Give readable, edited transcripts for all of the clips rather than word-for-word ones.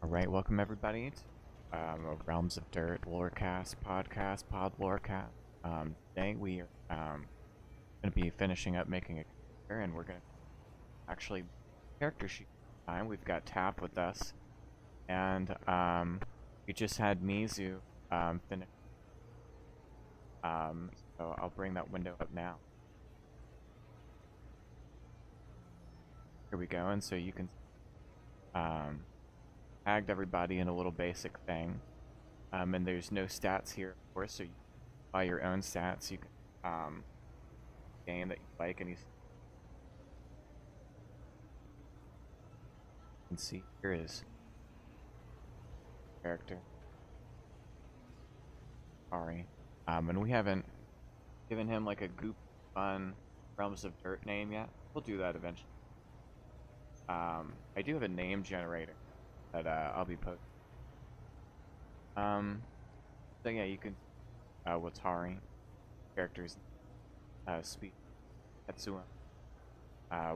Alright, welcome everybody to Realms of Dirt Lorecast podcast, Pod Lorecast. Today we are going to be finishing up making a character, and we're going to actually character sheet time. We've got Tap with us, and we just had Mizu finish. So I'll bring that window up now. Here we go, and so you can tagged everybody in a little basic thing. And there's no stats here, of course, so you buy your own stats. You can gain that you like, and you can see here is character. Sorry. And we haven't given him like a goop fun Realms of Dirt name yet. We'll do that eventually. I do have a name generator that I'll be posting. So yeah, you can Watari characters speak Tetsuya.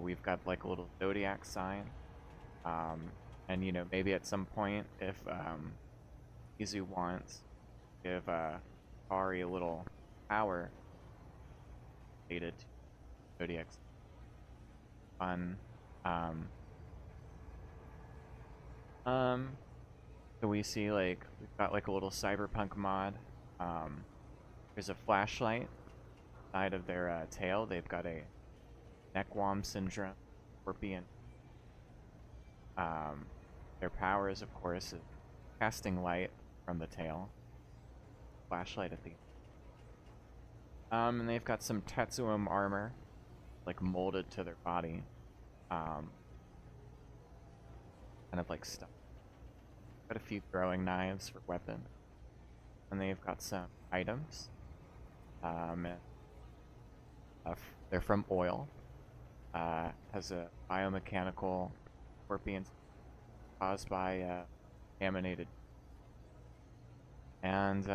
We've got like a little zodiac sign. And you know, maybe at some point if Izu wants, give Ari a little power related to zodiac fun. So we see like we've got like a little Cyberpunk mod. There's a flashlight side of their tail. They've got a neckworm syndrome, scorpion. Their powers, of course, is casting light from the tail. Flashlight at the and they've got some Tetsuum armor, like molded to their body. Kind of like stuff. Got a few throwing knives for weapon, and they've got some items. They're from oil. Has a biomechanical scorpion caused by contaminated. And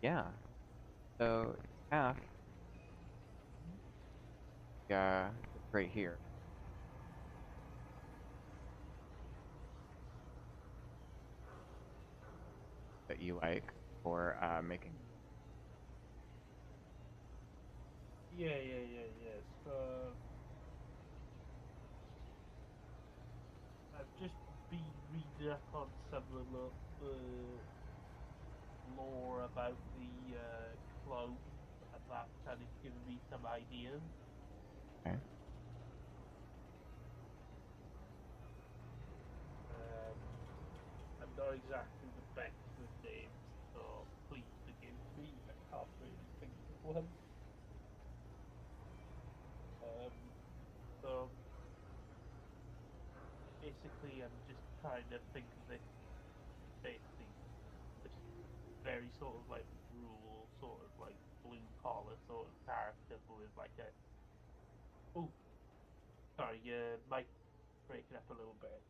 yeah, so half. Yeah, right here. That you like for making. Yeah. So I've just been reading up on some of the lore about the clone, and that kind of given me some ideas. Okay. I'm not exactly the best with names, so please forgive me. I can't really think of one. So basically, I'm just trying to think of this basically this very sort of like rural, sort of like blue collar sort of character with like a sorry, your mic breaking up a little bit.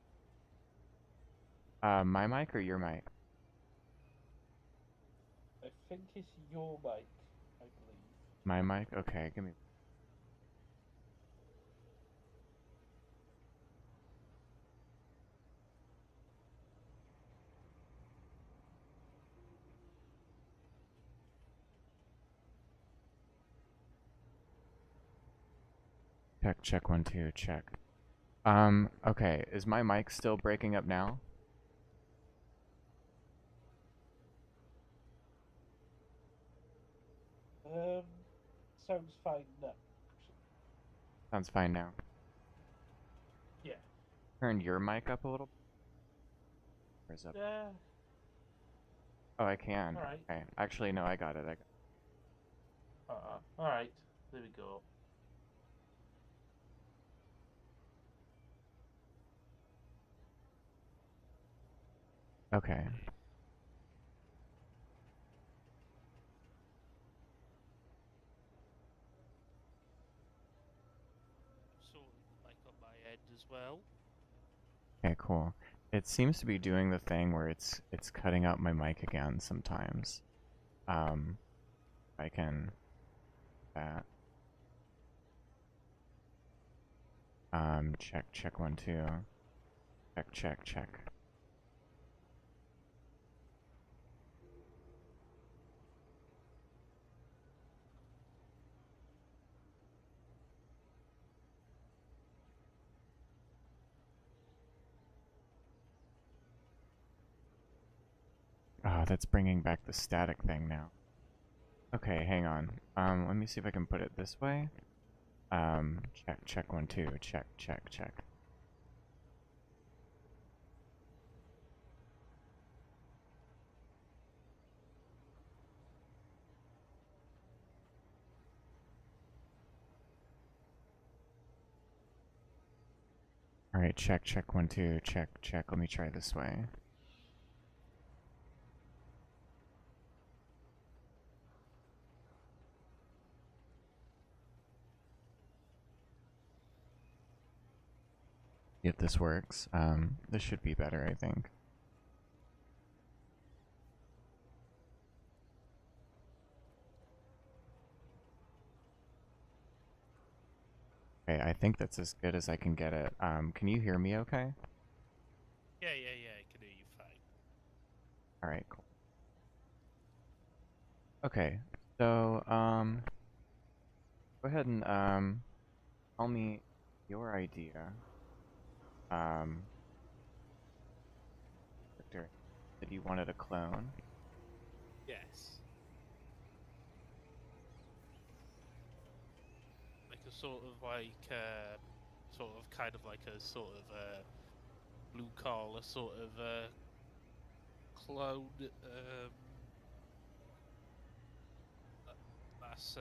My mic or your mic? I think it's your mic, I believe. My mic? Okay, give me. Check 1 2 check. Okay, is my mic still breaking up now? Sounds fine now. Sounds fine now. Yeah. Turn your mic up a little. Where's up? Yeah. Oh, I can. All right. Okay. Actually, no, I got it. All right. There we go. Okay. Sort of like on my end as well. Okay, cool. It seems to be doing the thing where it's cutting out my mic again sometimes. I can that. Check 1 2. Check. that's bringing back the static thing now. Okay, hang on. Let me see if I can put it this way. Check 1 2. Check. Alright, check 1 2. Check. Let me try this way. If this works, this should be better, I think. Okay, I think that's as good as I can get it. Can you hear me okay? Yeah, I can hear you fine. Alright, cool. Okay, so, go ahead and, tell me your idea. Character that you wanted a clone. Yes. Like a sort of kind of like a sort of blue collar sort of clone. That's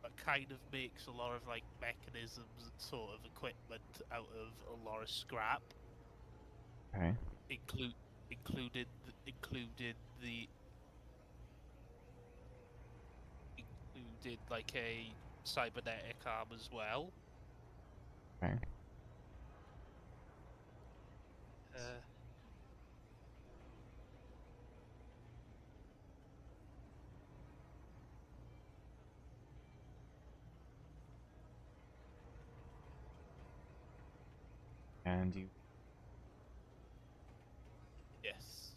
that kind of makes a lot of like mechanisms and sort of equipment out of a lot of scrap. Okay. Included the included like a cybernetic arm as well. Okay. Uh, And you yes.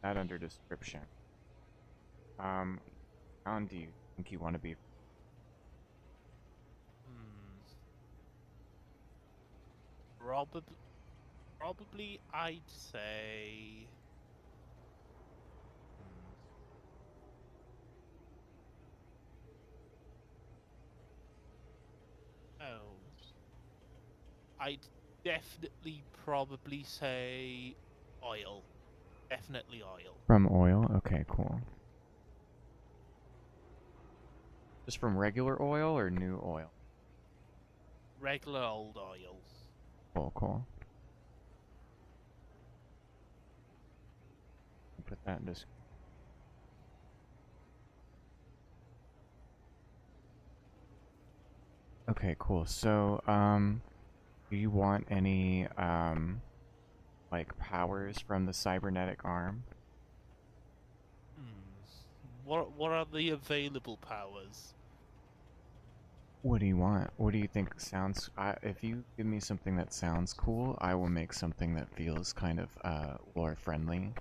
that under description. How do you think you want to be? Probably I'd say. Oh, I'd definitely probably say oil. Definitely oil. From oil? Okay, cool. Just from regular oil or new oil? Regular old oil. Cool. Put that in description. Okay, cool. So, do you want any, like powers from the cybernetic arm? What are the available powers? What do you want? What do you think sounds... if you give me something that sounds cool, I will make something that feels kind of, lore-friendly.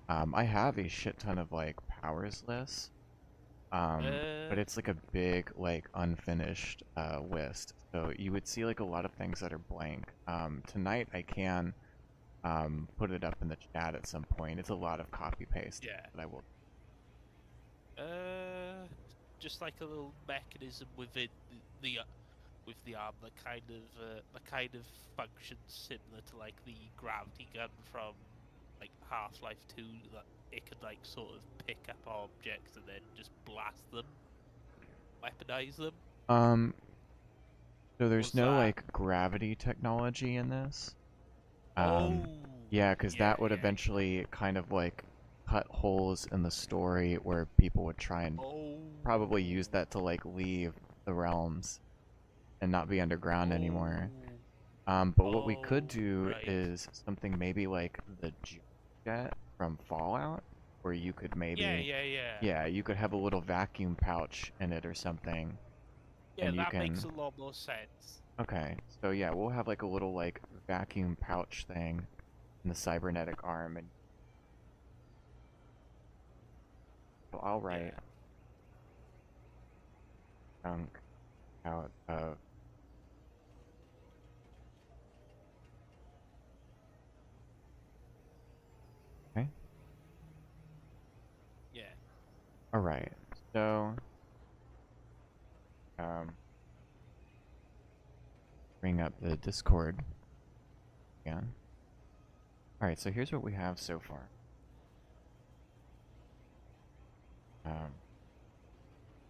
I have a shit ton of, like, powers lists. But it's like a big, like, unfinished, list. So you would see, like, a lot of things that are blank. Tonight I can, put it up in the chat at some point. It's a lot of copy-paste. Yeah. But I will... Just like a little mechanism within with the arm that kind of functions similar to like the gravity gun from like Half-Life 2, that it could like sort of pick up objects and then just blast them, weaponize them. So there's Was no, that... like, gravity technology in this. Oh, Yeah, because that would eventually kind of, like, cut holes in the story where people would try and probably use that to, like, leave the realms and not be underground anymore. But what we could do right. is something maybe like the jet from Fallout, where you could maybe... Yeah, you could have a little vacuum pouch in it or something. Yeah, and you that can... makes a lot more sense. Okay, so yeah, we'll have like a little like vacuum pouch thing and the cybernetic arm, and so I'll write Yeah. chunk out of. Okay. Yeah. All right. So um, bring up the Discord again. All right. So here's what we have so far.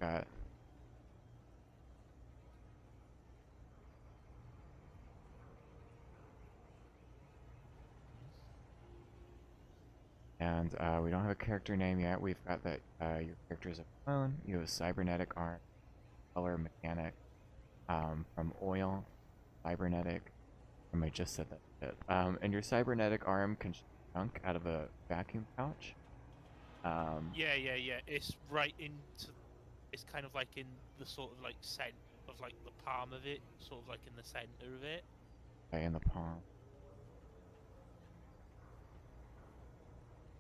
Got and we don't have a character name yet. We've got that your character is a clone. You have a cybernetic arm, color mechanic from oil, cybernetic. I just said that shit. And your cybernetic arm can chunk out of a vacuum pouch. Yeah, yeah, yeah. It's right into. It's kind of like in the sort of like center of like the palm of it, sort of like in the center of it. In the palm.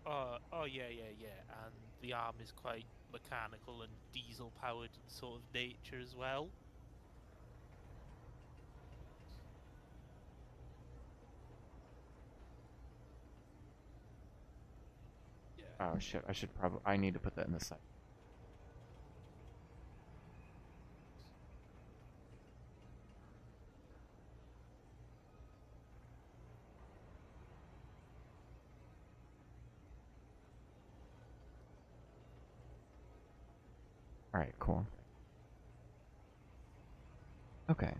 Oh yeah, yeah, yeah. And the arm is quite mechanical and diesel powered in sort of nature as well. Yeah. Oh shit! I should probably. I need to put that in the site. All right. Cool. Okay.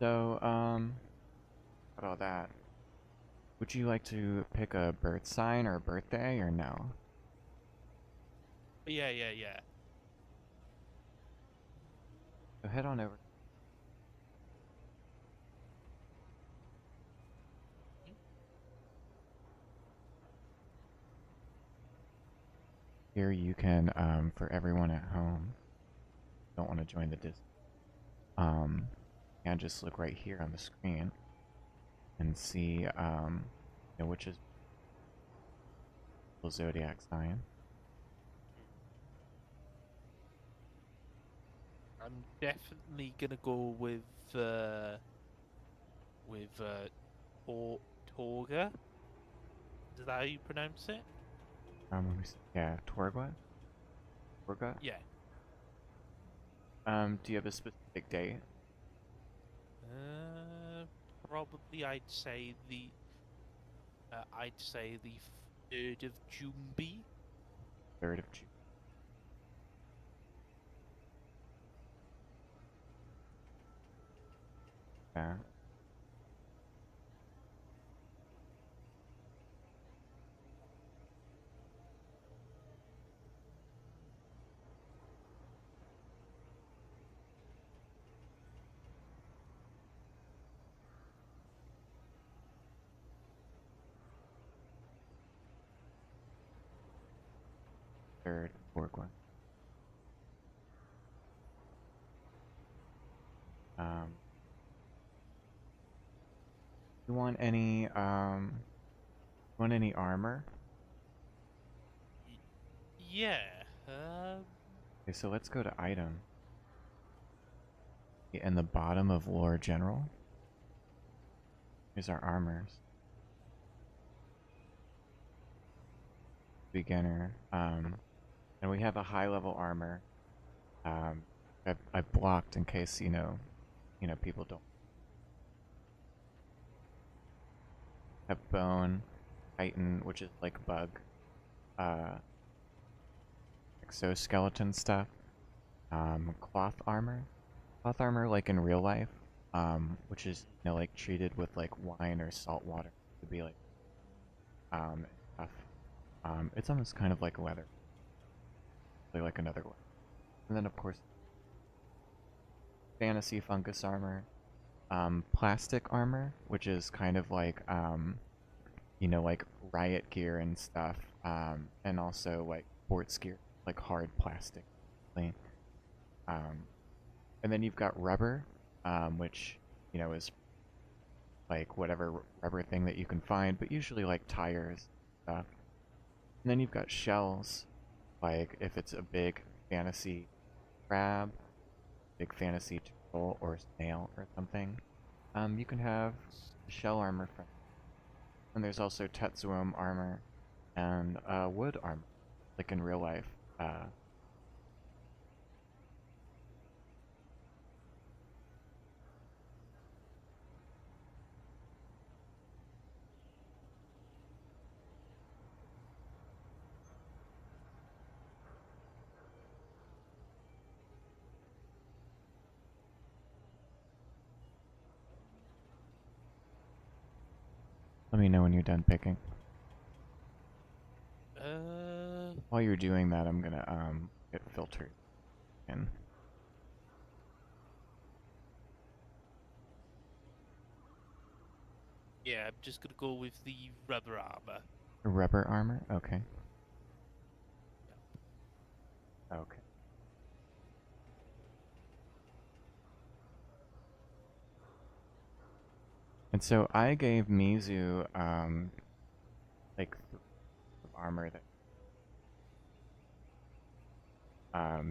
So about all that. Would you like to pick a birth sign or a birthday or no? Yeah, yeah, yeah. So head on over. Here you can, for everyone at home, don't want to join the Discord. And just look right here on the screen and see, which is the zodiac sign. I'm definitely gonna go with Torga. Is that how you pronounce it? Let me see. Yeah, Torgwa? Torga? Yeah. Do you have a specific date? Probably I'd say the 3rd of June. 3rd of June. Yeah. Third Torgwa. You want any armor? Yeah. Okay, so let's go to item. In the bottom of lore general. Here's our armors. Beginner. And we have a high level armor. I blocked in case people don't have bone, titan, which is like bug, uh, exoskeleton stuff. Cloth armor like in real life, which is like treated with like wine or salt water to be like tough. It's almost kind of like leather, like another one. And then of course, fantasy fungus armor, plastic armor, which is kind of like like riot gear and stuff, and also like sports gear, like hard plastic. Um, and then you've got rubber, which is like whatever rubber thing that you can find, but usually like tires stuff. And then you've got shells, like if it's a big fantasy crab, big fantasy turtle or snail or something, you can have shell armor from. And there's also Tetsuum armor and wood armor, like in real life. Let me know when you're done picking. While you're doing that, I'm gonna get filtered in. Yeah, I'm just gonna go with the rubber armor. Rubber armor? Okay. Okay. And so I gave Mizu like armor that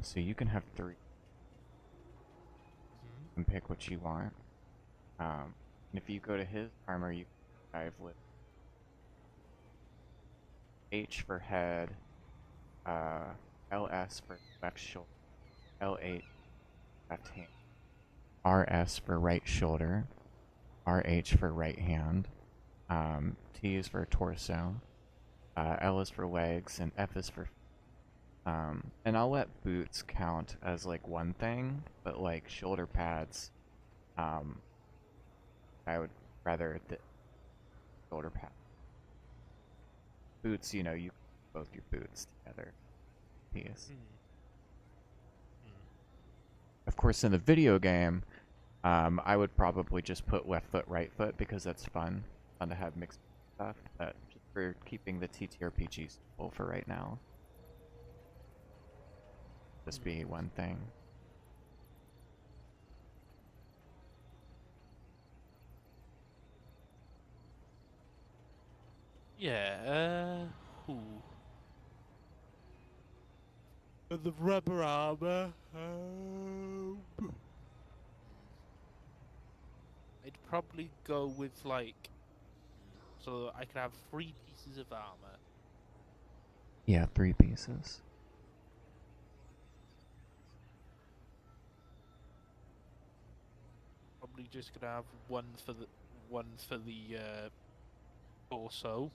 so you can have 3 and pick what you want. And if you go to his armor, you can dive with H for head, LS for left shoulder, L8 left hand, RS for right shoulder, RH for right hand, T is for torso, L is for legs, and F is for and I'll let boots count as like one thing, but like shoulder pads, I would rather the shoulder pad. Boots, you know, you both your boots together. Piece. Of course, in the video game, I would probably just put left foot, right foot because that's fun. Fun to have mixed stuff, but just for keeping the TTRPGs full for right now. Just be one thing. Yeah, the rubber armor. I'd probably go with like, so I could have 3 pieces of armor. Yeah, 3 pieces. Probably just gonna have one for the torso.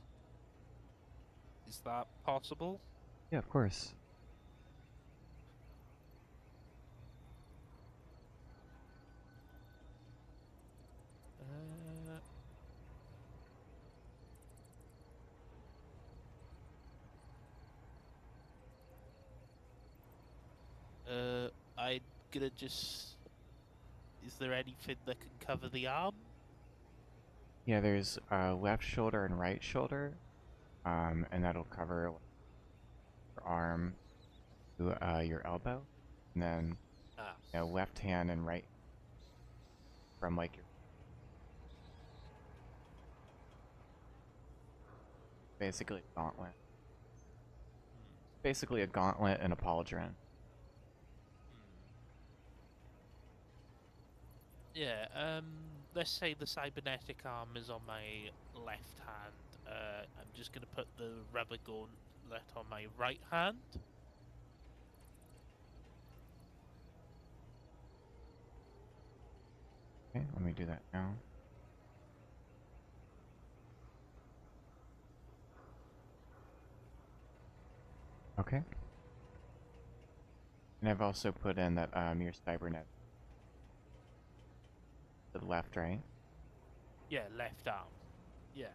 Is that possible? Yeah, of course. I'm gonna just. Is there anything that can cover the arm? Yeah, there's left shoulder and right shoulder, and that'll cover your arm to your elbow, and then you know, left hand and right from like your basically a gauntlet. Basically a gauntlet and a pauldron. Yeah, let's say the cybernetic arm is on my left hand. I'm just gonna put the rubber gauntlet on my right hand. Okay, let me do that now. Okay. And I've also put in that your cybernet to the left, right? Yeah, left arm. Yeah.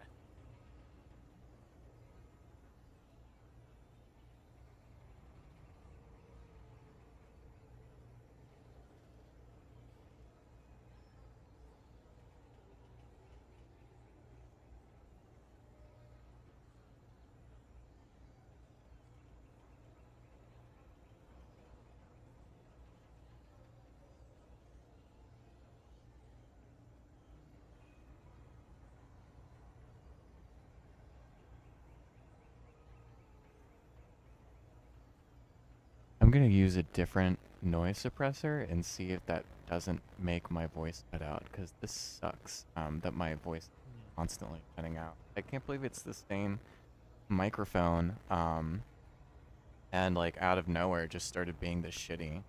gonna use a different noise suppressor and see if that doesn't make my voice cut out, because this sucks, that my voice is constantly cutting out. I can't believe it's the same microphone, and like out of nowhere just started being this shitty.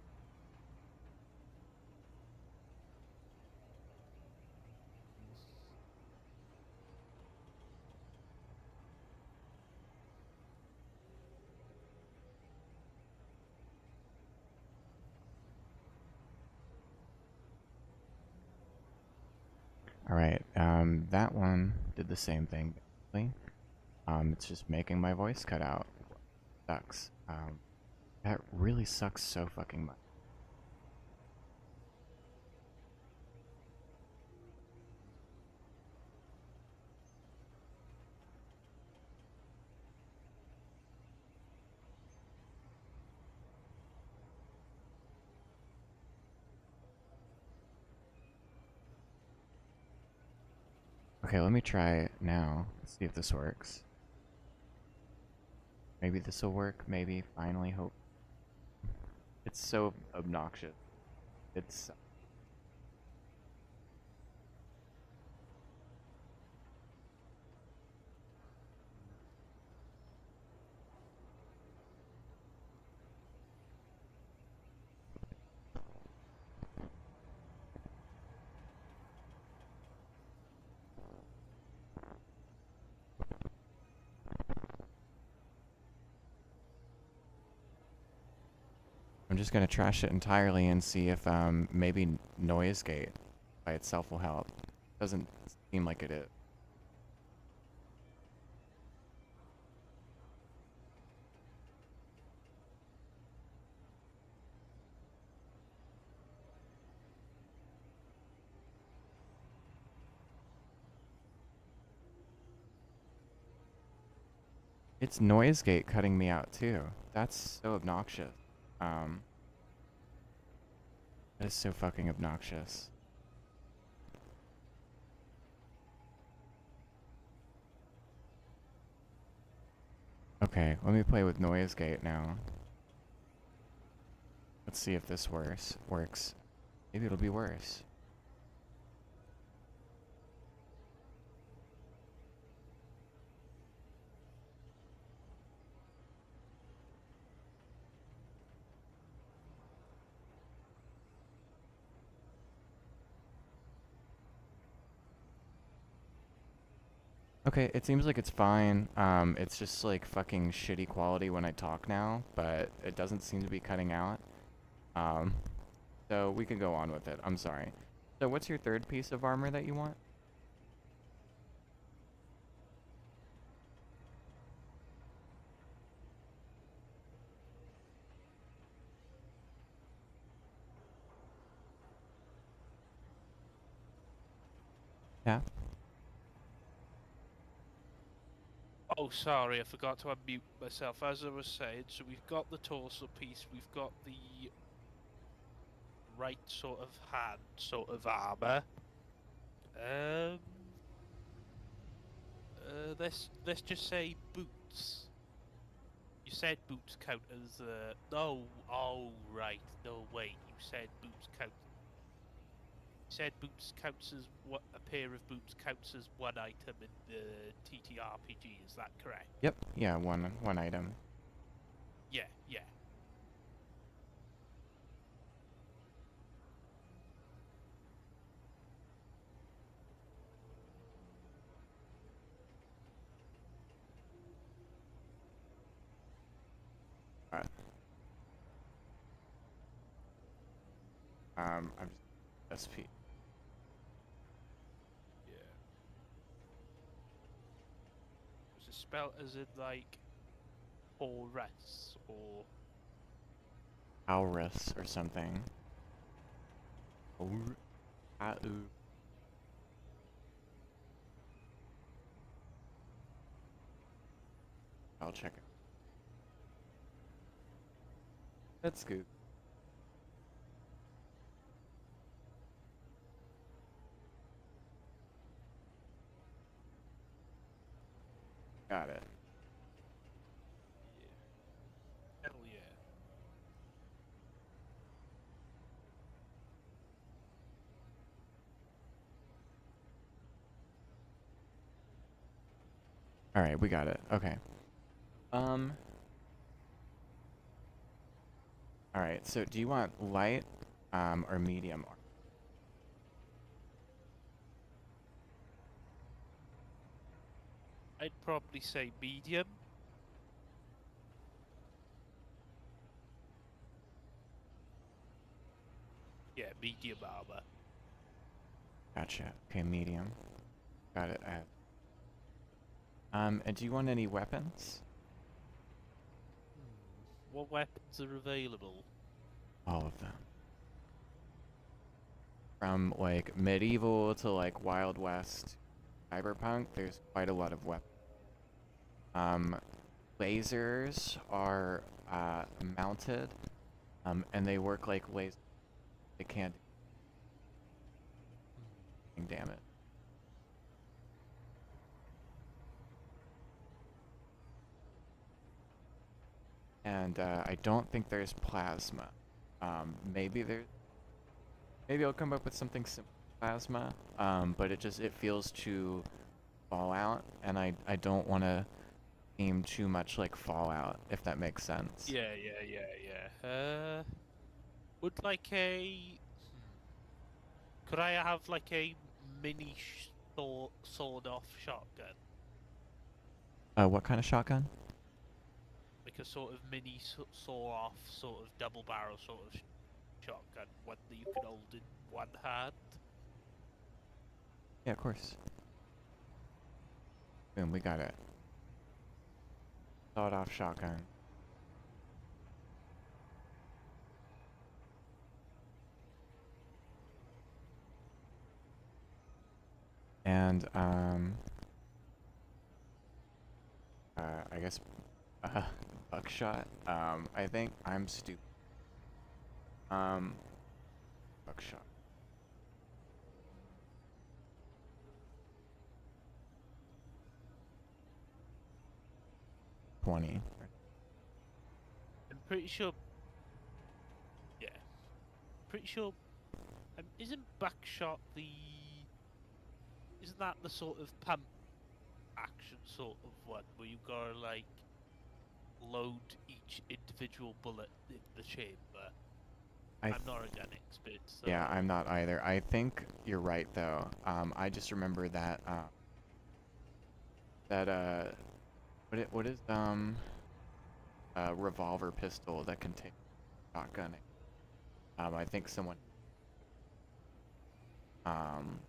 Alright, that one did the same thing, basically. It's just making my voice cut out. Sucks. That really sucks so fucking much. Okay, let me try it now. Let's see if this works. Maybe this will work. Maybe. Finally, hope. It's so obnoxious. It's. I'm just gonna trash it entirely and see if maybe noise gate by itself will help. Doesn't seem like it is. It's noise gate cutting me out too. That's so obnoxious. Um, that is so fucking obnoxious. Okay, let me play with noise gate now. Let's see if this works. Maybe it'll be worse. Okay, it seems like it's fine. It's just like fucking shitty quality when I talk now, but it doesn't seem to be cutting out. Um, so we can go on with it. I'm sorry. So what's your third piece of armor that you want? Yeah. Oh, sorry, I forgot to unmute myself. As I was saying, so we've got the torso piece, we've got the right sort of hand, sort of armor. Let's just say boots. You said boots count as no. Oh right, no wait. You said boots count. You said boots counts as what a pair of boots counts as one item in the TTRPG. Is that correct? Yep. Yeah, one item. Yeah, yeah. Alright. I'm just SP. Yeah. Was it spelled as in like Horus or Aurus or something. Au. I'll check it. That's good. Got it. hell yeah. All right, we got it. Okay. Um. All right. So, do you want light, or medium? I'd probably say medium. Yeah, medium armor. Gotcha. Okay, medium. Got it. And do you want any weapons? What weapons are available? All of them. From like medieval to like Wild West, Cyberpunk, there's quite a lot of weapons. Um, lasers are mounted, and they work like lasers. They can't do damage. And I don't think there's plasma. Maybe maybe I'll come up with something simple plasma. But it feels too Fallout, and I don't want to aim too much like Fallout, if that makes sense. Yeah. Would like a... Could I have like a mini sawed-off shotgun? What kind of shotgun? Like a sort of mini saw-off, sort of double-barrel sort of shotgun, one that you can hold in one hand. Yeah, of course. Boom, we got it. Sawed-off shotgun. And I guess buckshot. I think I'm stupid. Buckshot. $20. I'm pretty sure... Yeah. Pretty sure... isn't buckshot the... Isn't that the sort of pump action sort of one, where you gotta, like, load each individual bullet in the chamber? I'm not a gun expert, so... Yeah, I'm not either. I think you're right, though. I just remember that, what is, a revolver pistol that can take shotgunning? I think someone, um,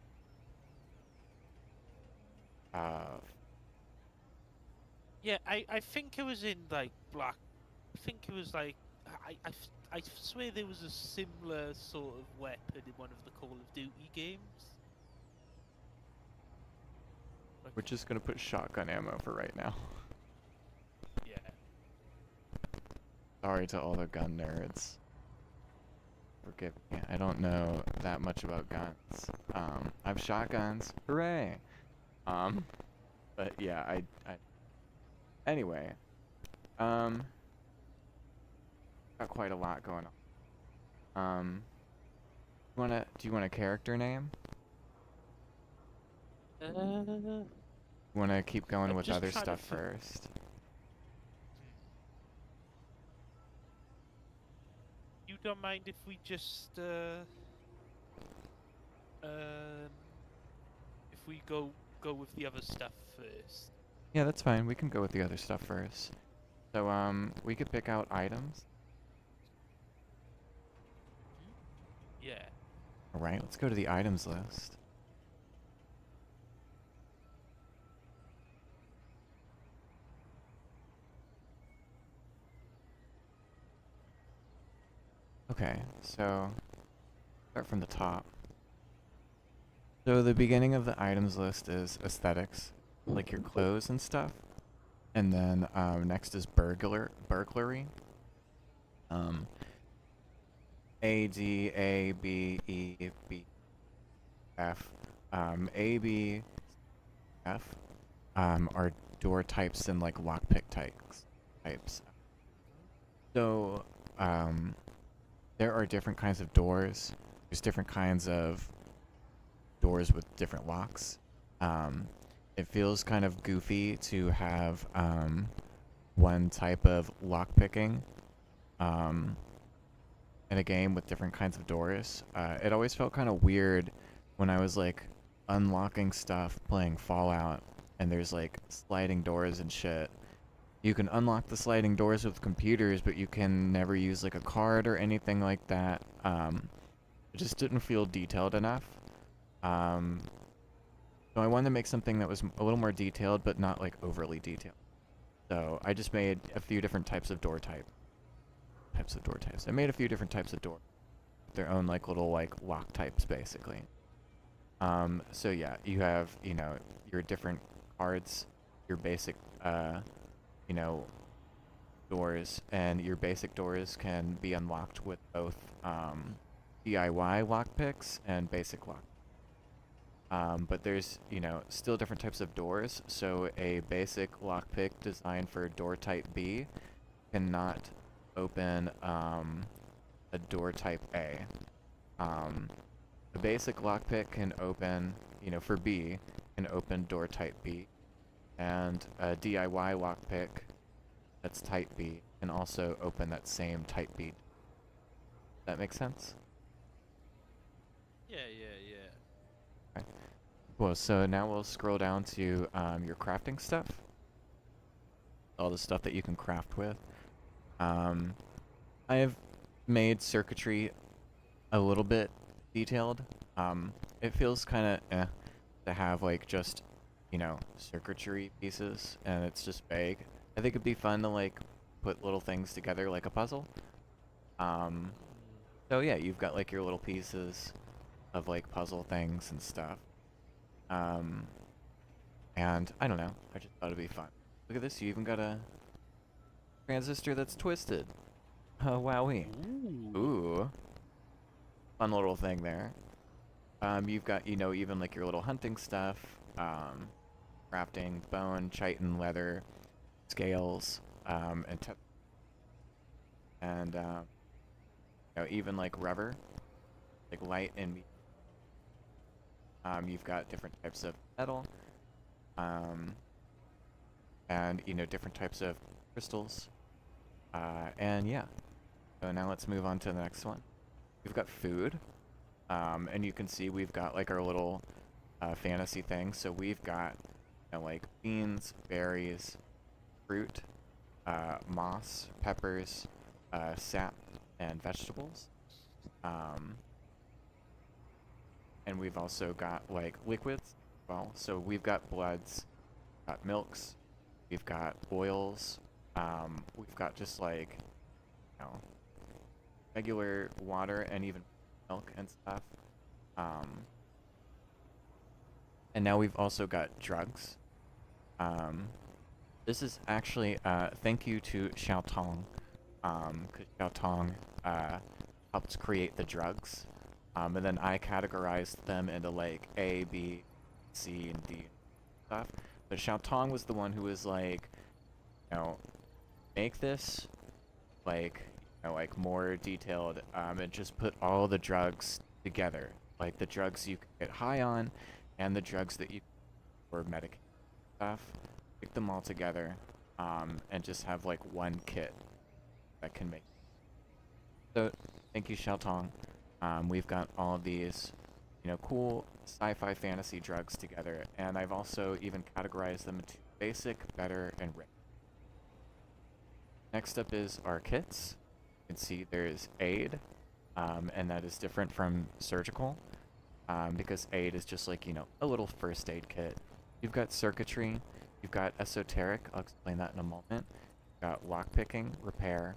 Yeah, I think it was in, like, Black... I think it was, like... I swear there was a similar sort of weapon in one of the Call of Duty games. we're just gonna put shotgun ammo for right now. Yeah. Sorry to all the gun nerds. Forgive me, I don't know that much about guns. I have shotguns. Hooray! But yeah, anyway, got quite a lot going on. Do you want a character name? You wanna keep going I'm with just other trying to stuff first? You don't mind if we just, if we go with the other stuff first? Yeah, that's fine. We can go with the other stuff first. So, we could pick out items. Yeah. Alright, let's go to the items list. Okay, so start from the top. So the beginning of the items list is aesthetics, like your clothes and stuff. And then next is burglary. A, D, A, B, E, B, F. A, B, F are door types and like lockpick types. So there are different kinds of doors. There's different kinds of doors with different locks. it feels kind of goofy to have one type of lock picking in a game with different kinds of doors. It always felt kind of weird when I was like unlocking stuff playing Fallout and there's like sliding doors and shit. You can unlock the sliding doors with computers, but you can never use like a card or anything like that. It just didn't feel detailed enough. So I wanted to make something that was a little more detailed, but not like overly detailed. So I just made a few different types of door types. I made a few different types of door, their own like little like lock types basically. So yeah, you have, you know, your different cards, your basic, you know, doors, and your basic doors can be unlocked with both DIY lockpicks and basic lock. But there's, you know, still different types of doors. So a basic lockpick designed for door type B cannot open a door type A. A basic lockpick can open, you know, for B, can open door type B, and a DIY lockpick that's type B can also open that same type B. That makes sense? Yeah. Okay. Well, so now we'll scroll down to your crafting stuff. All the stuff that you can craft with. I have made circuitry a little bit detailed. It feels kind of to have like just, you know, circuitry pieces, and it's just vague. I think it'd be fun to like put little things together like a puzzle. So yeah, you've got like your little pieces of like puzzle things and stuff. And I don't know, I just thought it'd be fun. Look at this, you even got a transistor that's twisted. Oh, wowee. Ooh. Fun little thing there. You've got, you know, even like your little hunting stuff, crafting bone, chitin, leather, scales, and you know, even like rubber, like light and medium. You've got different types of metal, and you know, different types of crystals, and yeah. So now let's move on to the next one. We've got food, and you can see we've got like our little fantasy thing. So we've got, you know, like beans, berries, fruit, moss, peppers, sap, and vegetables. And we've also got like liquids. Well, so we've got bloods, got milks, we've got oils, we've got just like, you know, regular water and even milk and stuff. And now we've also got drugs. This is actually thank you to Xiao Tong, because Xiao Tong helped create the drugs. And then I categorized them into like A, B, C, and D stuff. But Xiao Tong was the one who was like, you know, make this like, you know, like more detailed, and just put all the drugs together, like the drugs you can get high on, and the drugs that you for medication stuff. Pick them all together, and just have like one kit that can make. So thank you, Xiao Tong. We've got all of these, you know, cool sci-fi fantasy drugs together, and I've also even categorized them into basic, better, and rich. Next up is our kits. You can see there's aid, and that is different from surgical, because aid is just like, you know, a little first aid kit. You've got circuitry, you've got esoteric, I'll explain that in a moment. You've got lockpicking, repair,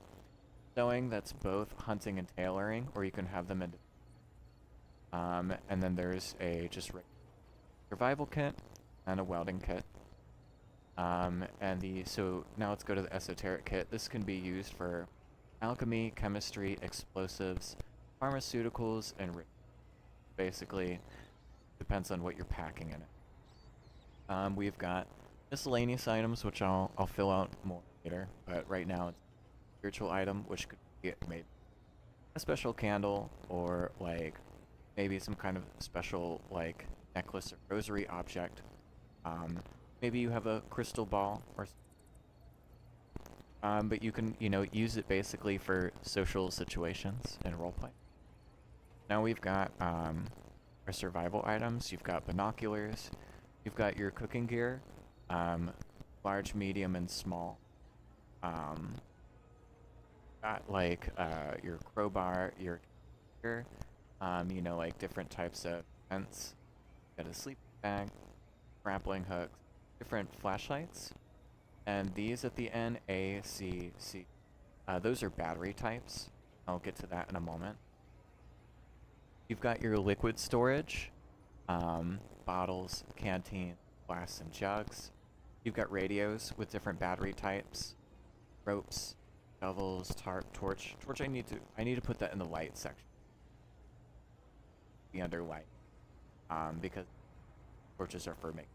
sewing, that's both hunting and tailoring, or you can have them in. And then there's a just survival kit and a welding kit. So now let's go to the esoteric kit. This can be used for alchemy, chemistry, explosives, pharmaceuticals, and basically depends on what you're packing in it. We've got miscellaneous items, which I'll fill out more later, but right now it's a spiritual item, which could be maybe a special candle, or like maybe some kind of special like necklace or rosary object. Maybe you have a crystal ball or but you can, use it basically for social situations and roleplay. Now we've got our survival items. You've got binoculars. You've got your cooking gear, large, medium, and small. Got like your crowbar, your gear, like different types of tents. Got a sleeping bag, grappling hooks, different flashlights, and these at the end, A, C, C. Those are battery types. I'll get to that in a moment. You've got your liquid storage, bottles, canteen, glass, and jugs. You've got radios with different battery types, ropes, shovels, tarp, torch. Torch, I need to put that in the light section. Be under light, because torches are for making.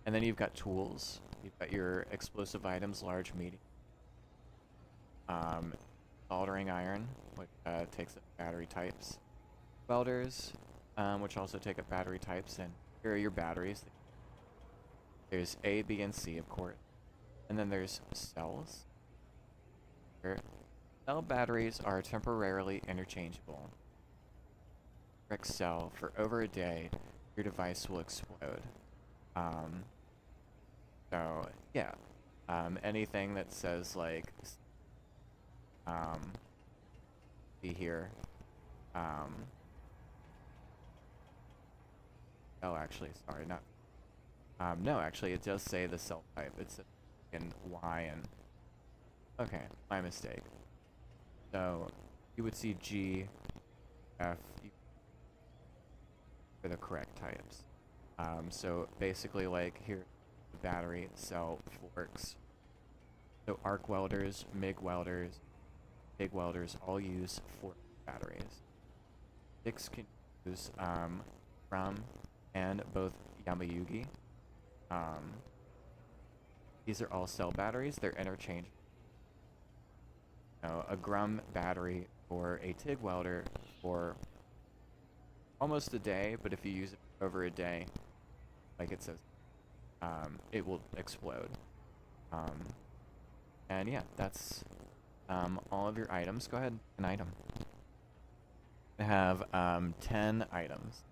And then you've got tools. You've got your explosive items, large, medium. Soldering iron, which takes up battery types. Welders, which also take up battery types, and here are your batteries. There's A, B, and C, of course. And then there's cells. Cell batteries are temporarily interchangeable. Correct cell for over a day, your device will explode. So yeah, anything that says like, see here, oh, actually, sorry, not, no, actually, it does say the cell type. It's in Y and, okay, my mistake. So you would see G, F for the correct types. So basically, like here, the battery, cell, forks. So arc welders, MIG welders, TIG welders all use fork batteries. Sticks can use from and both Yamayugi. These are all cell batteries. They're interchangeable. A Grum battery or a TIG welder for almost a day, but if you use it over a day, like it says, it will explode. And yeah, that's all of your items. Go ahead, an item. I have 10 items.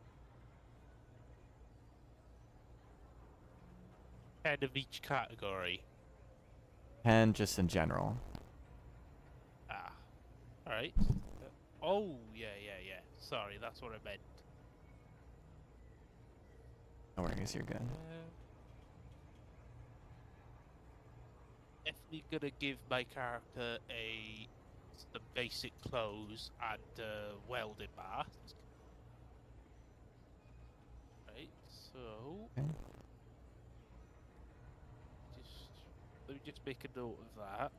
10 of each category. 10 just in general. Ah, alright. Oh, yeah. Sorry, that's what I meant. No worries, you're good. Definitely gonna give my character some basic clothes and welding mask. Right, so Okay. let me just make a note of that.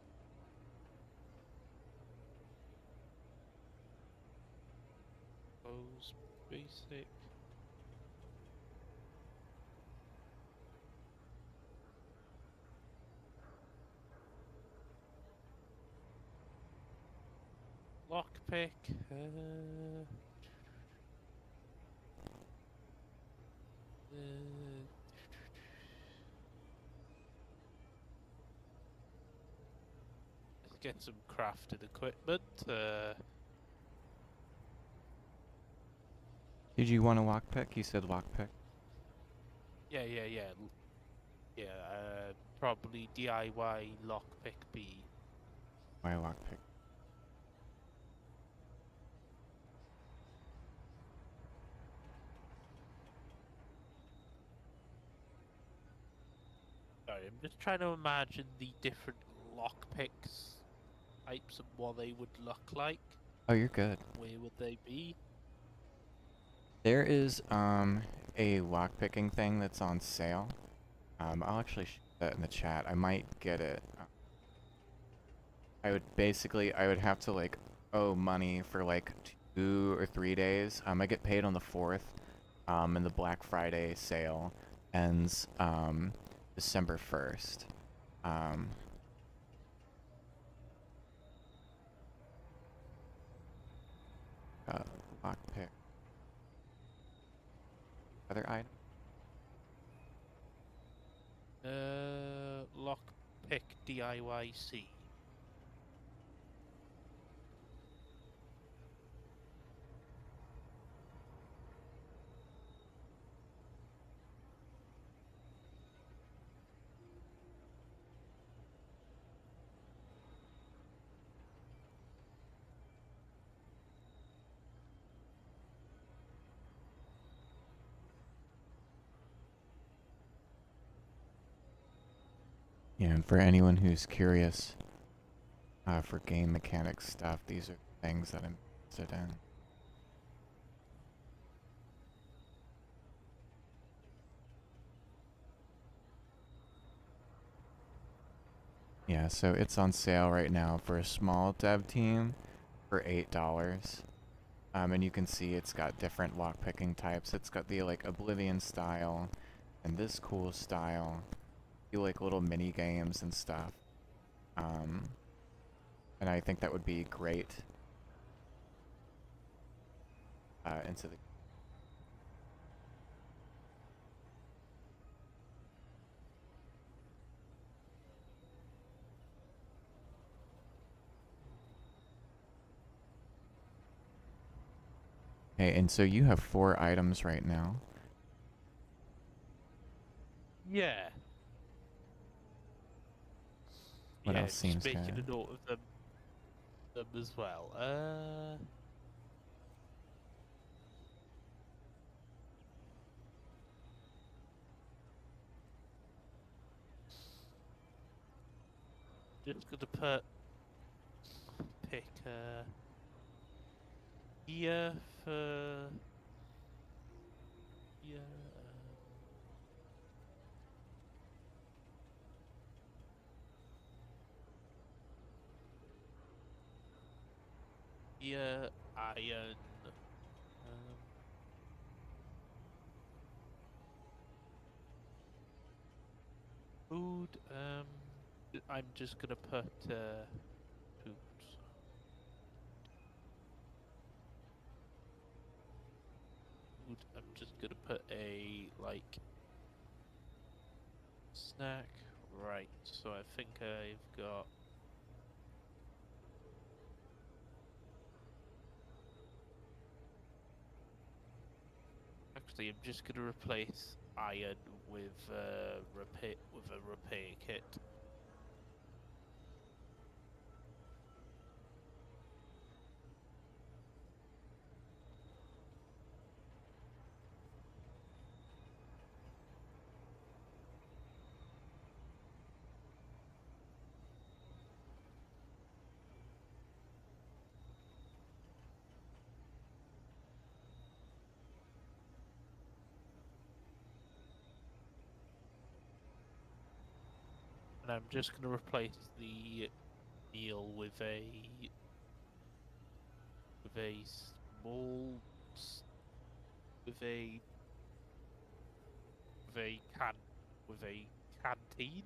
Clothes, basic. Lockpick. Let's get some crafted equipment. Did you want a lockpick? You said lockpick. Yeah. Yeah, probably DIY lockpick B. Why lockpick? Sorry, I'm just trying to imagine the different lockpicks types and what they would look like. Oh, you're good. Where would they be? There is a lockpicking thing that's on sale. I'll actually shoot that in the chat. I might get it. I would have to like owe money for like 2 or 3 days. I get paid on the 4th. And the Black Friday sale ends December 1st. Lockpick. other item? Lockpick DIYC. Yeah, and for anyone who's curious, for game mechanics stuff, these are things that I'm interested in. Yeah, so it's on sale right now for a small dev team for $8. And you can see it's got different lockpicking types. It's got the like Oblivion style and this cool style. You like little mini games and stuff. And I think that would be great into the. Okay, and so you have 4 items right now. Yeah. What Yeah, else seems just making good? a note of them as well. Just gonna pick here for yeah. Here iron. Um, food. I'm just gonna put food. Food. I'm just gonna put a like snack. Right. So I think I've got. Actually, I'm just gonna replace iron with a repair kit. And I'm just gonna replace the meal with a small with a with a can with a canteen.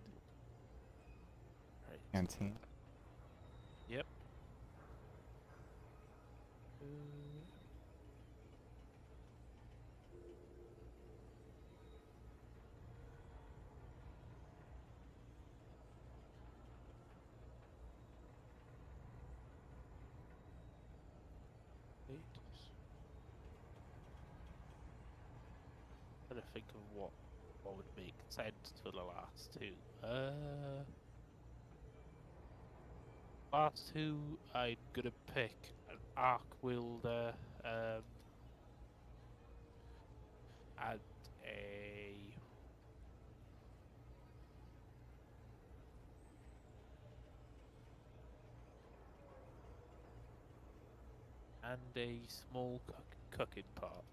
Right. Canteen. Yep. Wait. Trying to think of what would make sense for the last two. Last two, I'm gonna pick an arc wielder, and a small cooking pot.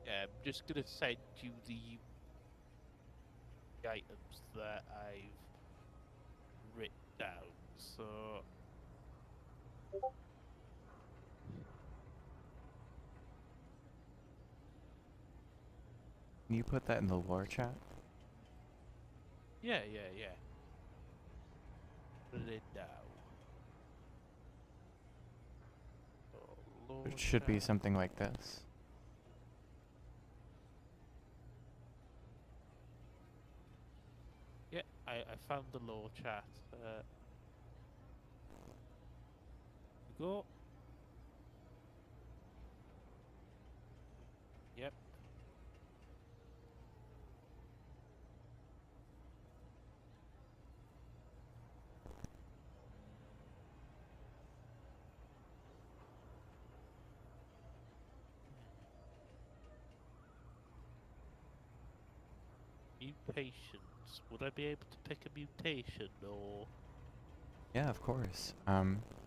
Yeah, I'm just gonna send you the items that I've written down. So, Can you put that in the lore chat? Yeah. Put it in now. Oh, It Lord should be chat. something like this. Yeah, I found the lore chat. Go. Yep. Mutations. Would I be able to pick a mutation or Yeah, of course.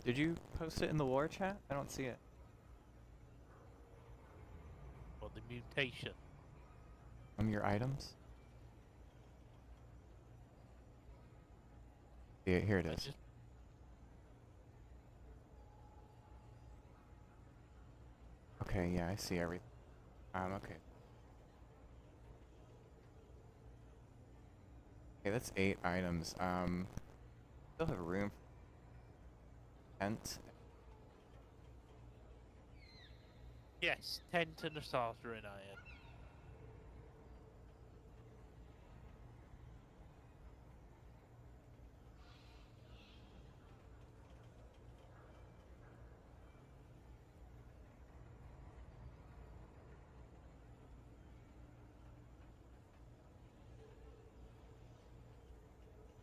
Did you post it in the lore chat? I don't see it. the mutation? Your items? Yeah, here it I is. just Okay, yeah, I see everything. Okay. Okay, that's 8 items. Still have room for tent. yes, tent and a starter in iron.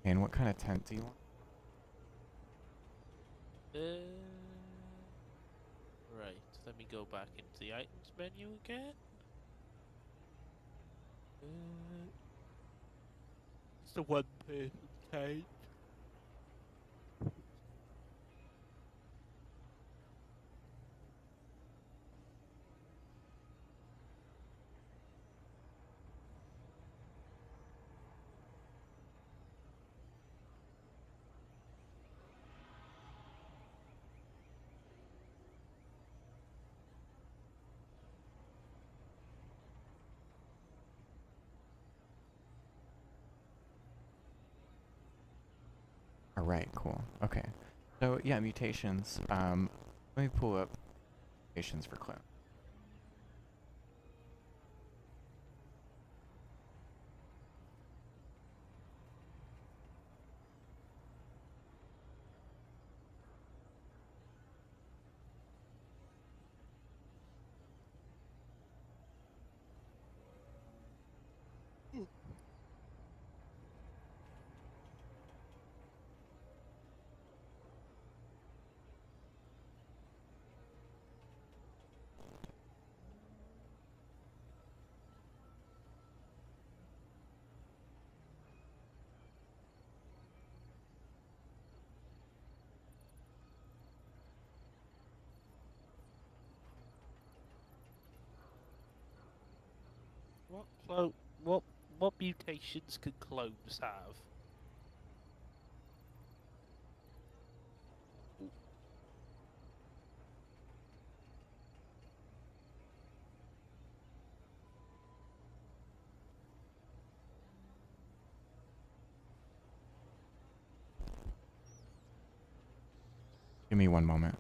And what kind of tent do you want? Right. Let me go back into the items menu again. It's the one person tent. Alright, cool. Okay. So, yeah, mutations. Let me pull up mutations for clone. What mutations can clones have? Give me one moment.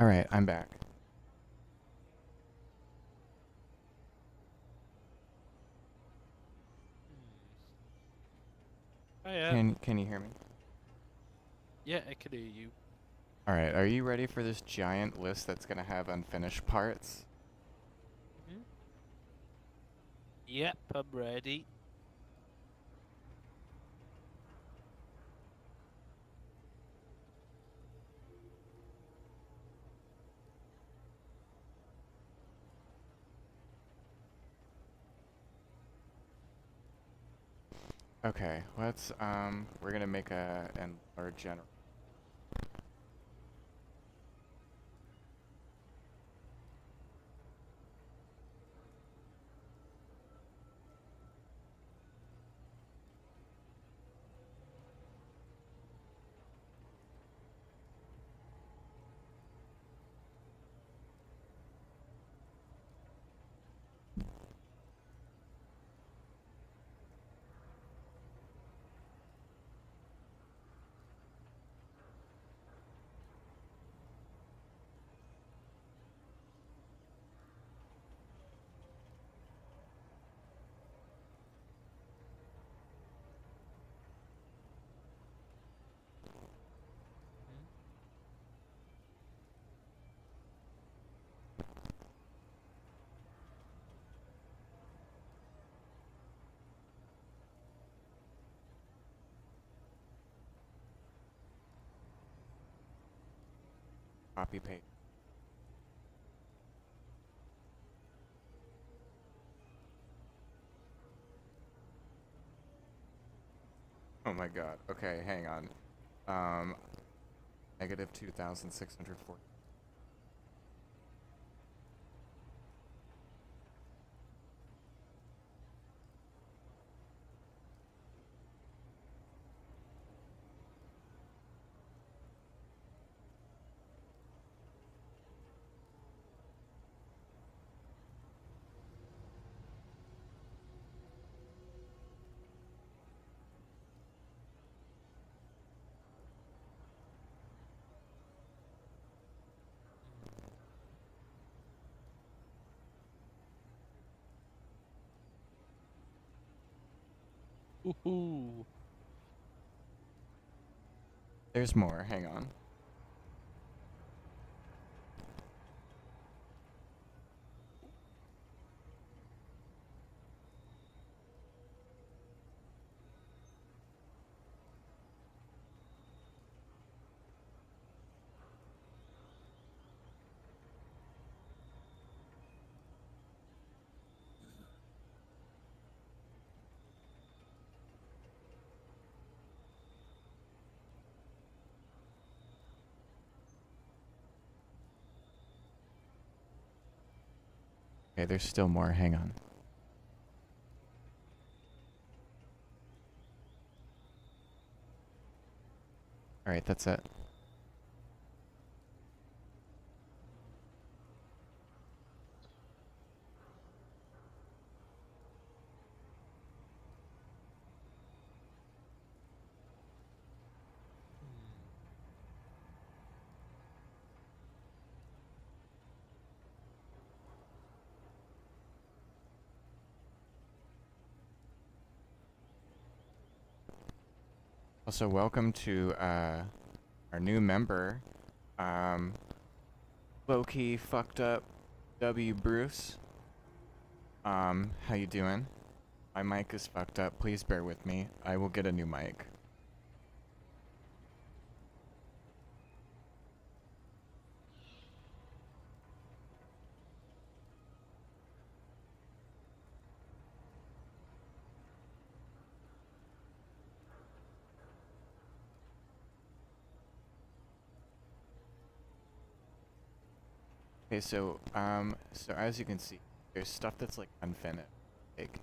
Alright, I'm back. Oh yeah. Can you hear me? Yeah, I can hear you. Alright, are you ready for this giant list that's gonna have unfinished parts? Hmm. Yep, I'm ready. Okay, we're gonna make an or general. Copy paste. Oh my god. Okay, hang on. Negative 2,640. Woohoo! There's more, hang on. Okay, there's still more, hang on. Alright, that's it. Also, welcome to our new member, um, low-key fucked up W. Bruce. How you doing? My mic is fucked up. Please bear with me. I will get a new mic. Okay, so as you can see, there's stuff that's like unfinished. Like,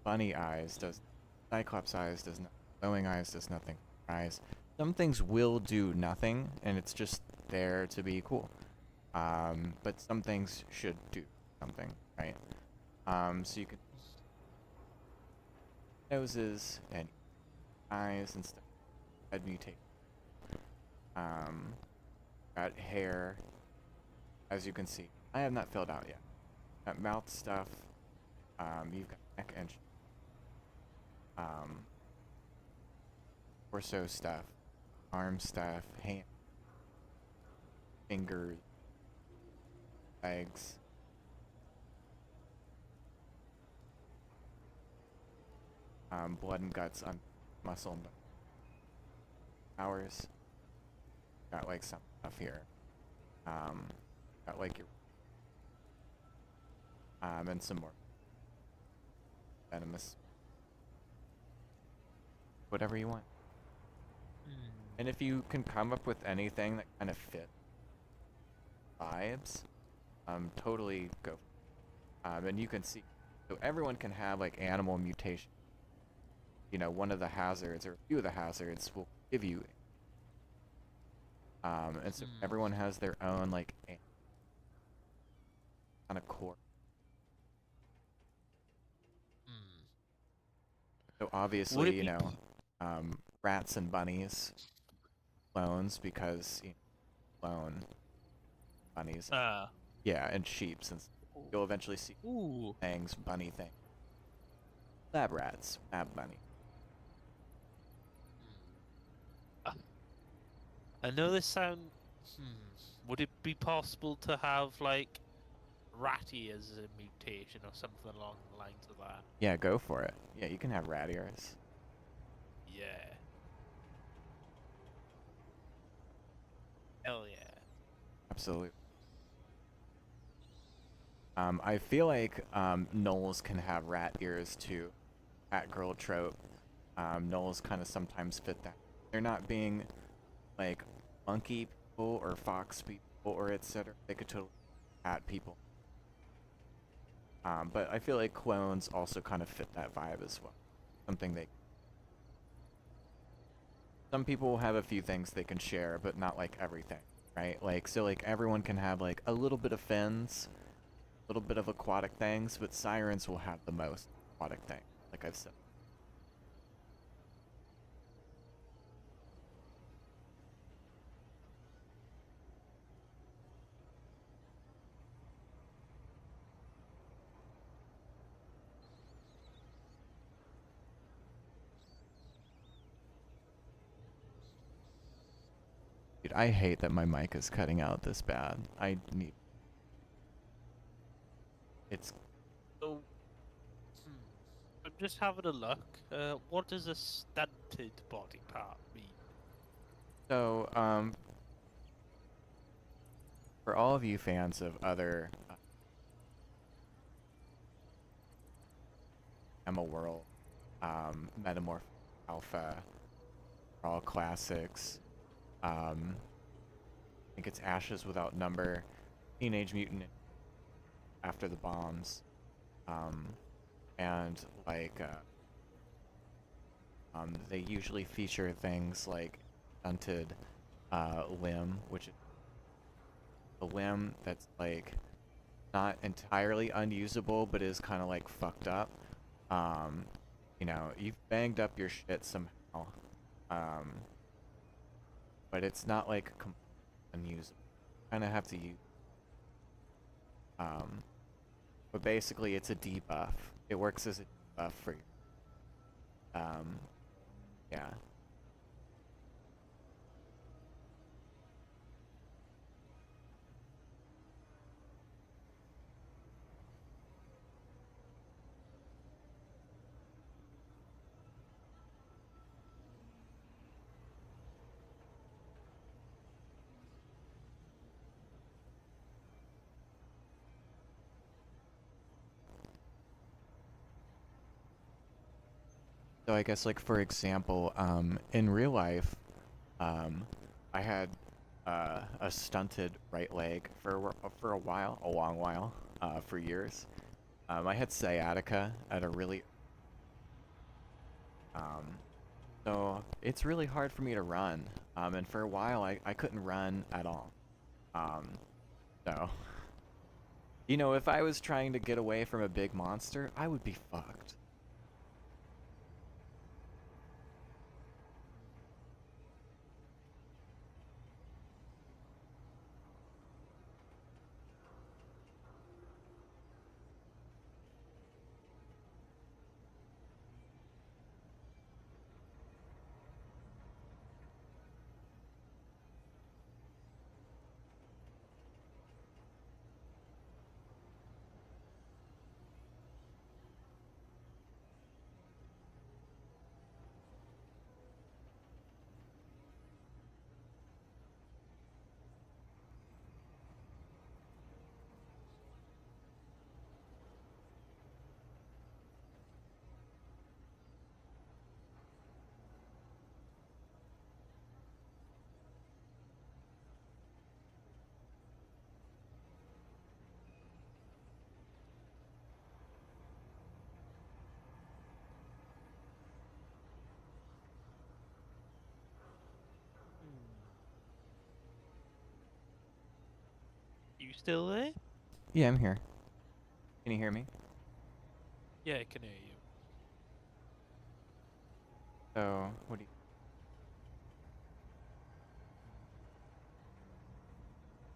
bunny eyes does, Cyclops eyes does not, glowing eyes does nothing. Eyes. Some things will do nothing, and it's just there to be cool. But some things should do something, right? So you can noses and eyes and stuff. Head mutate. Um, got hair, as you can see. I have not filled out yet. Got mouth stuff. You've got neck and torso stuff, arm stuff, hand, fingers, legs. Blood and guts on muscle and hours. Got like some stuff here. Got like your and some more venomous. Whatever you want. And if you can come up with anything that kind of fit vibes, totally go. And you can see, so everyone can have like animal mutation. You know, one of the hazards or a few of the hazards will give you. And so everyone has their own like kind of core. So obviously, you know, rats and bunnies, clones because you know, clone bunnies. Yeah, and sheeps, and you'll eventually see things, bunny thing. Lab rats, lab bunny. I know this sound. Would it be possible to have like ratty as a mutation or something along the lines of that? Yeah, go for it. Yeah, you can have rat ears. Yeah. Hell yeah. Absolutely. I feel like gnolls can have rat ears too. Rat girl trope. Gnolls kind of sometimes fit that. They're not being like monkey people or fox people or etc. They could totally cat people. But I feel like clones also kind of fit that vibe as well. Something they. Some people will have a few things they can share, but not like everything, right? Like, so like everyone can have like a little bit of fins, a little bit of aquatic things, but sirens will have the most aquatic thing, like I've said. Dude, I hate that my mic is cutting out this bad. I need. It's. So, I'm just having a look. What does a stunted body part mean? So, for all of you fans of other Emma World, Metamorph Alpha, all classics. I think it's Ashes Without Number, Teenage Mutant After the Bombs, and like they usually feature things like stunted limb, which is a limb that's like not entirely unusable, but is kind of like fucked up. You know, you've banged up your shit somehow, but it's not like unusable. Kind of have to use. But basically, it's a debuff. It works as a debuff for you. Yeah. So I guess like for example, in real life, I had a stunted right leg for a while, a long while, for years. I had sciatica at a really so it's really hard for me to run. And for a while I couldn't run at all. So you know, if I was trying to get away from a big monster, I would be fucked. You still there? Yeah, I'm here. Can you hear me? Yeah, I can hear you. So, what do you...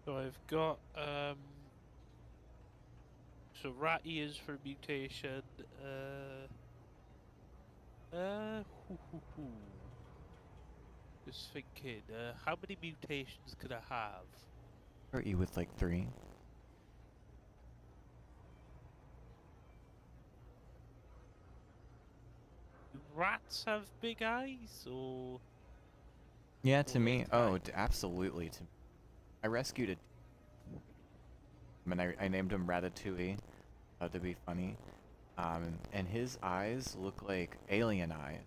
So I've got so rat ears for mutation. Hoo, hoo, hoo. Just thinking, how many mutations could I have? Start you with like 3. Do rats have big eyes, or Yeah, or to they me. Oh, tiny? absolutely. I rescued it. I mean, I named him Ratatouille. To be funny. And his eyes look like alien eyes.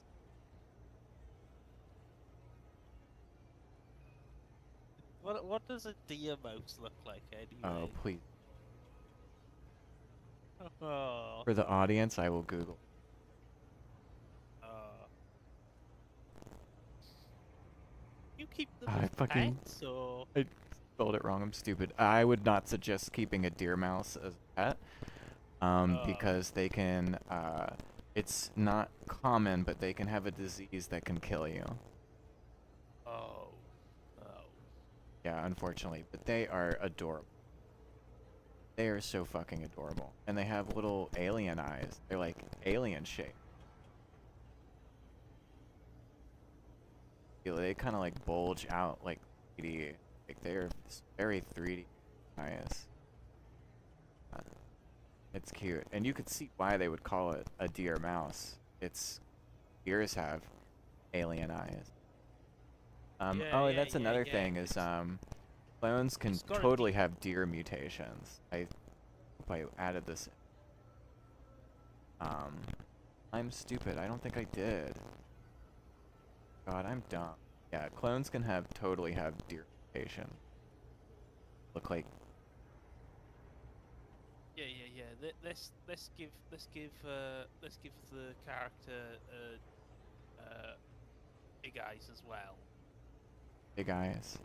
What does a deer mouse look like Oh, anyway? please. Oh, For the audience, I will Google. uh, you keep them I as fucking... pets, or I spelled it wrong. I'm stupid. I would not suggest keeping a deer mouse as a pet. oh, Because they can, it's not common, but they can have a disease that can kill you. oh, oh. Yeah, unfortunately. But they are adorable. They are so fucking adorable. And they have little alien eyes. They're like alien shaped. They kind of like bulge out like 3D. Like they're very 3D eyes. Uh, It's cute. And you could see why they would call it a deer mouse. It's deers have alien eyes. Yeah, Oh, yeah, that's yeah, another yeah. thing is clones can It's got a totally have deer mutations. I hope I added this. Um, I'm stupid. I don't think I did. God, I'm dumb. Yeah, clones can totally have deer mutation. Look like... Yeah, yeah, yeah. Let's give the character big eyes as well. big eyes.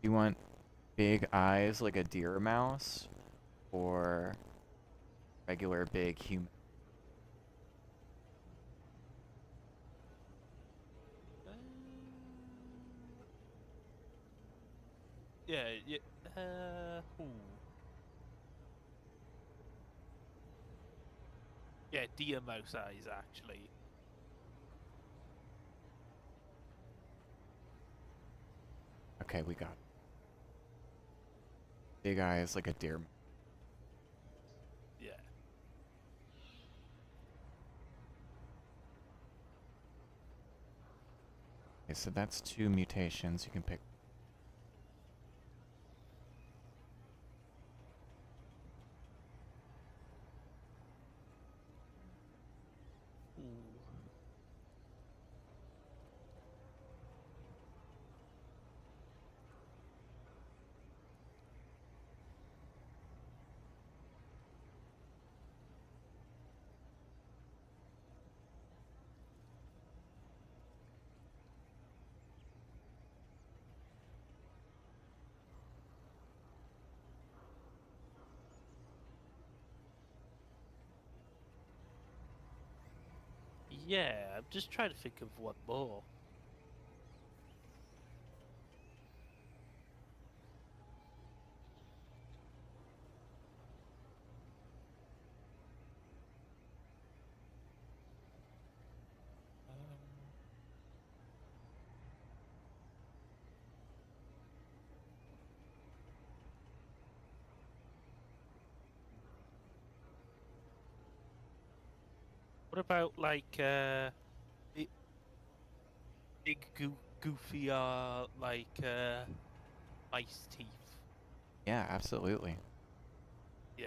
You want big eyes like a deer mouse, or regular big human? Uh, yeah, yeah. Ooh. Yeah, deer mouse eyes actually. Okay, we got it. Big eyes like a deer. Yeah. Okay, so that's 2 mutations. You can pick. Ooh. Yeah, I'm just trying to think of one more. Um, what about like big, goofy like mice teeth? Yeah, absolutely. Yeah.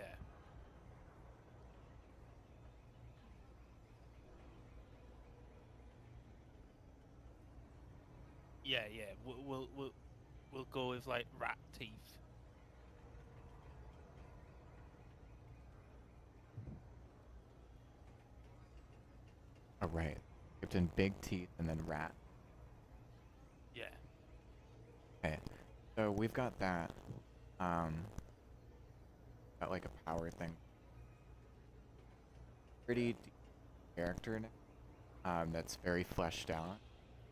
Yeah, yeah. We'll go with like rat teeth. All right. Skipped in big teeth and then rat. So we've got that. Um, got like a power thing. Pretty deep character name. That's very fleshed out.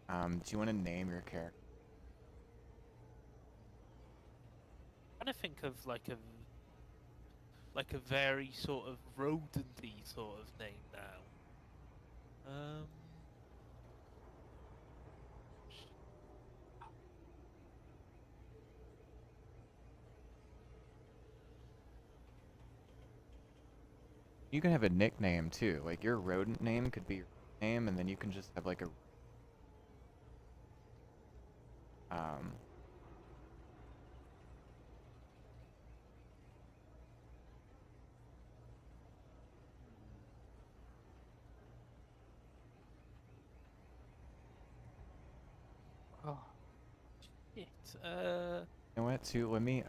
Do you want to name your character? I'm trying to think of like a very sort of rodenty sort of name now. You can have a nickname too. Like your rodent name could be your name, and then you can just have like a um. Oh, shit. You know what? Too. Let me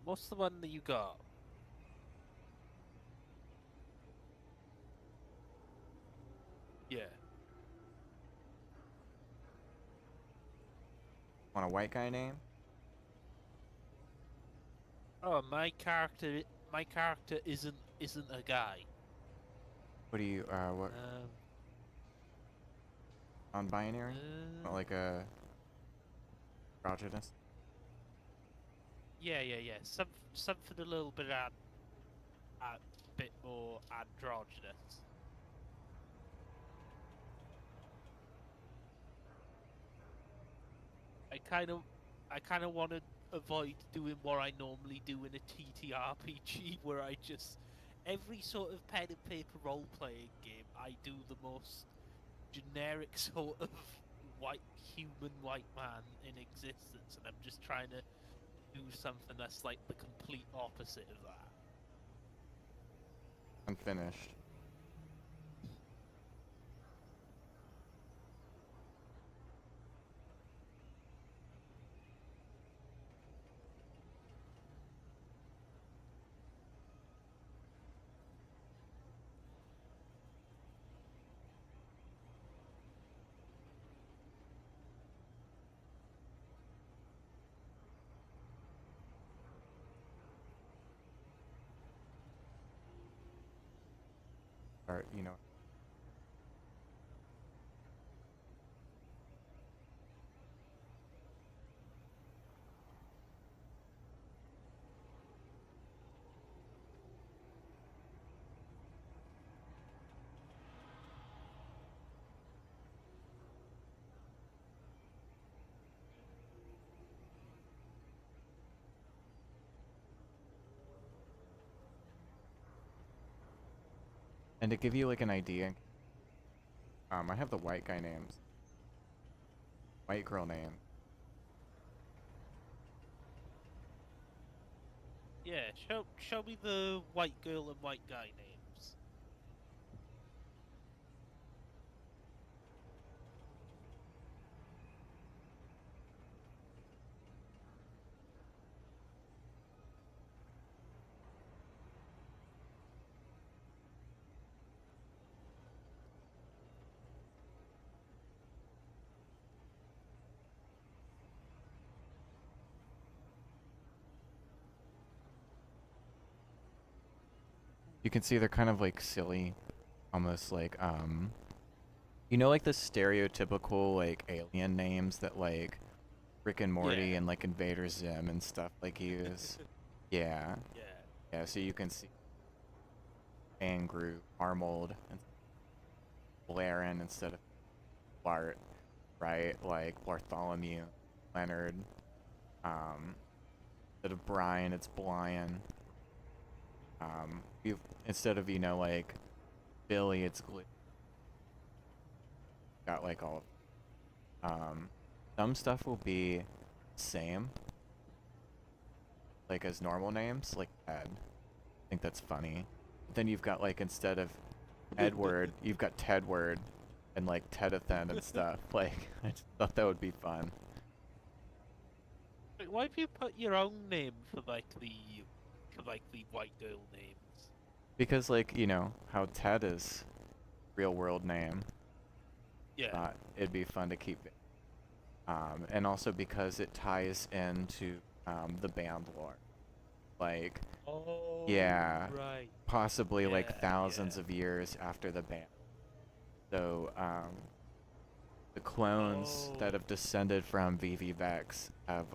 What's the one that you got? Yeah. want a white guy name. Oh, my character isn't a guy. What do you what non-binary? Want like a androgynous? Yeah. Something a little bit bit more androgynous. I kind of want to avoid doing what I normally do in a TTRPG, where I just every sort of pen and paper role playing game, I do the most generic sort of human white man in existence, and I'm just trying to do something that's like the complete opposite of that. Unfinished. Or you know. And to give you like an idea, I have the white guy names, white girl name. Yeah, show me the white girl and white guy names. You can see they're kind of like silly, almost like you know, like the stereotypical like alien names that like Rick and Morty Yeah. and like Invader Zim and stuff like use. Yeah, Yeah. yeah. So you can see Angru, Armold, and Blaren instead of Bart. right? Like Bartholomew, Leonard. Instead of Brian, it's Brian. You've instead of like Billy, it's got like all. Some stuff will be same, like as normal names, like Ed. I think that's funny. Then you've got like instead of Edward, you've got Tedward, and like Tedathan and stuff. Like I just thought that would be fun. Like, why do you put your own name for like the white girl names? Because like how Ted is real world name. Yeah. It'd be fun to keep it. And also because it ties into the band lore. Like, Oh, yeah, right. possibly like Yeah, thousands yeah. of years after the band. So, the clones that Oh. have descended from VV Vex have,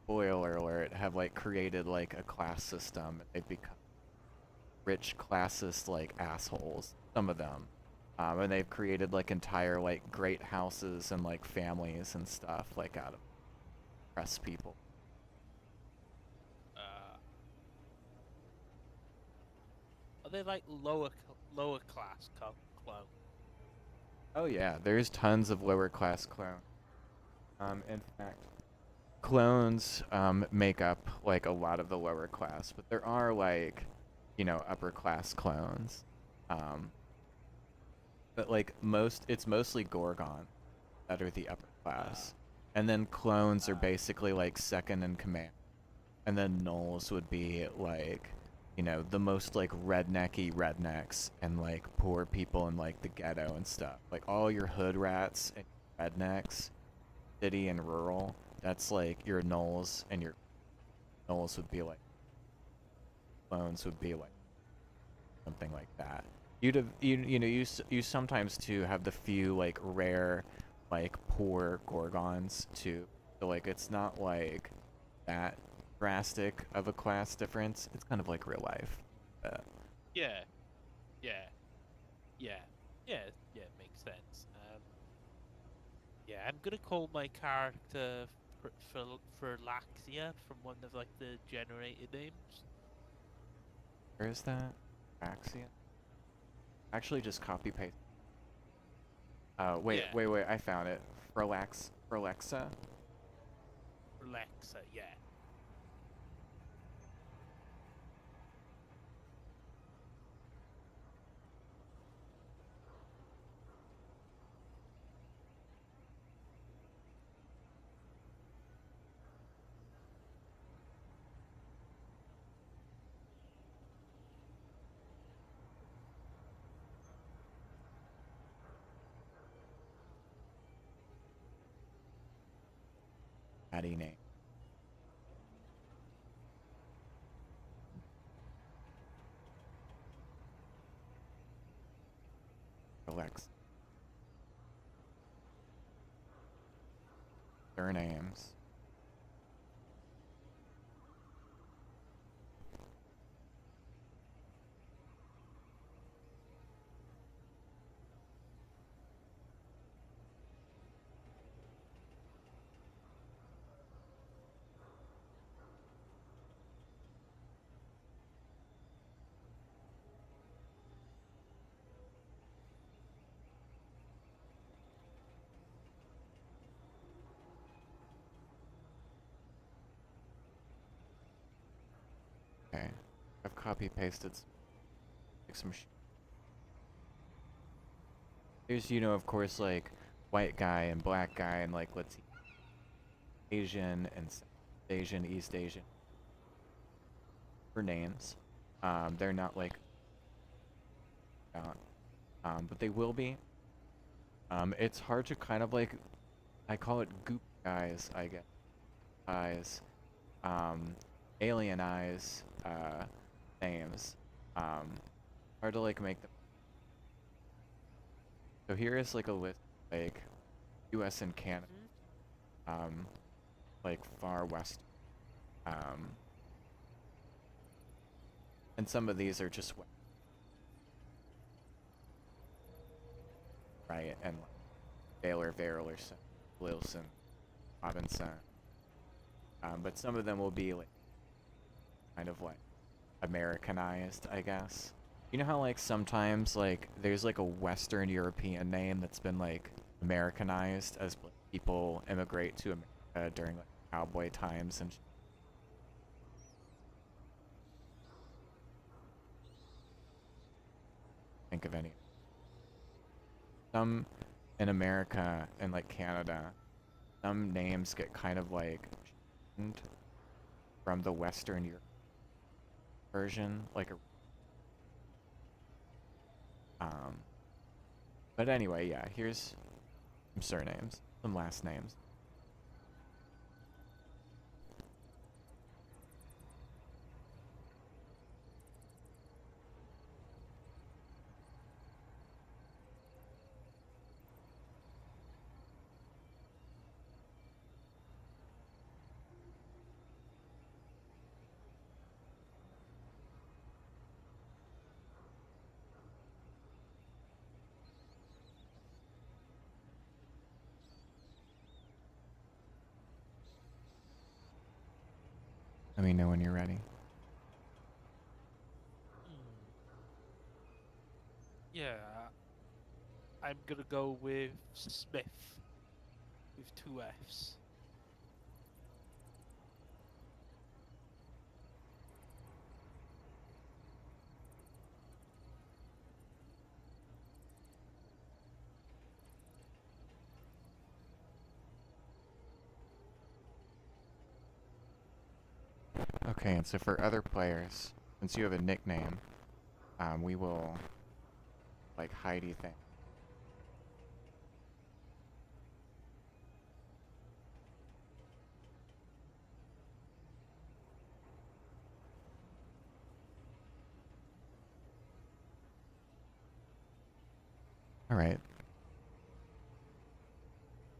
spoiler alert, have like created like a class system. They've become rich classist like assholes, some of them. And they've created like entire like great houses and like families and stuff like out of oppressed people. Are they like lower class clone? Oh yeah, there's tons of lower class clones. In fact, clones make up like a lot of the lower class, but there are like, upper class clones. Um, but like it's mostly Gorgon that are the upper class, and then clones are basically like second in command, and then gnolls would be like, the most like rednecky rednecks and like poor people in like the ghetto and stuff. Like all your hood rats and rednecks, city and rural. That's like your gnolls, and your gnolls would be like clones would be like something like that. You'd have you sometimes too have the few like rare like poor gorgons too. So like it's not like that drastic of a class difference. It's kind of like real life. Yeah, yeah, yeah, yeah, yeah. Makes sense. Yeah, I'm gonna call my character for Laxia from one of like the generated names. Where is that? Axia? Actually, just copy paste. Wait, Yeah, wait, wait! I found it. Relaxa. Lexa. Yeah. Patty name. Relax. Surnames. Okay. I've copy pasted like some. There's of course like white guy and black guy and like let's see Asian and South Asian, East Asian for names. They're not like but they will be. It's hard to kind of like I call it goop guys, I guess. Eyes. Um, alien eyes. Names. Hard to like make them. So here is like a list like U.S. and Canada. Like far west. Um, and some of these are just right and Taylor, Verlerson, Wilson, Robinson. But some of them will be like kind of like Americanized, I guess. You know how like sometimes like there's like a Western European name that's been like Americanized as like, people immigrate to America during like cowboy times and think of any. Some in America and like Canada, some names get kind of like from the Western Europe version, like a but anyway, yeah, here's some surnames, some last names. Let me know when you're ready. Yeah, I'm gonna go with Smith with 2 Fs. Okay, and so for other players, since you have a nickname, we will like Heidi thing. All right.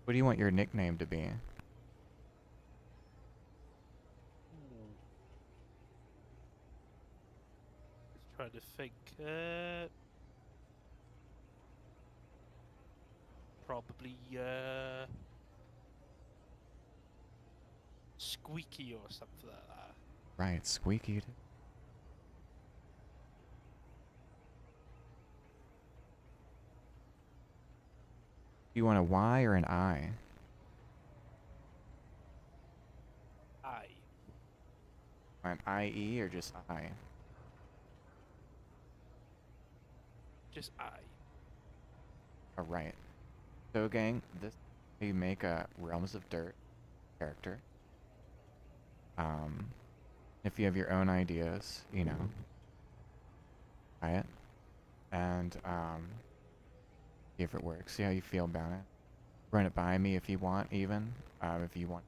What do you want your nickname to be? Just trying to think. Probably Squeaky or something like that. Right, Squeaky. Do you want a Y or an I? I. An IE or just I? Just I. All right. So, gang, this you make a Realms of Dirt character. If you have your own ideas, you know, try it, and see if it works. See how you feel about it. Run it by me if you want, even if you want.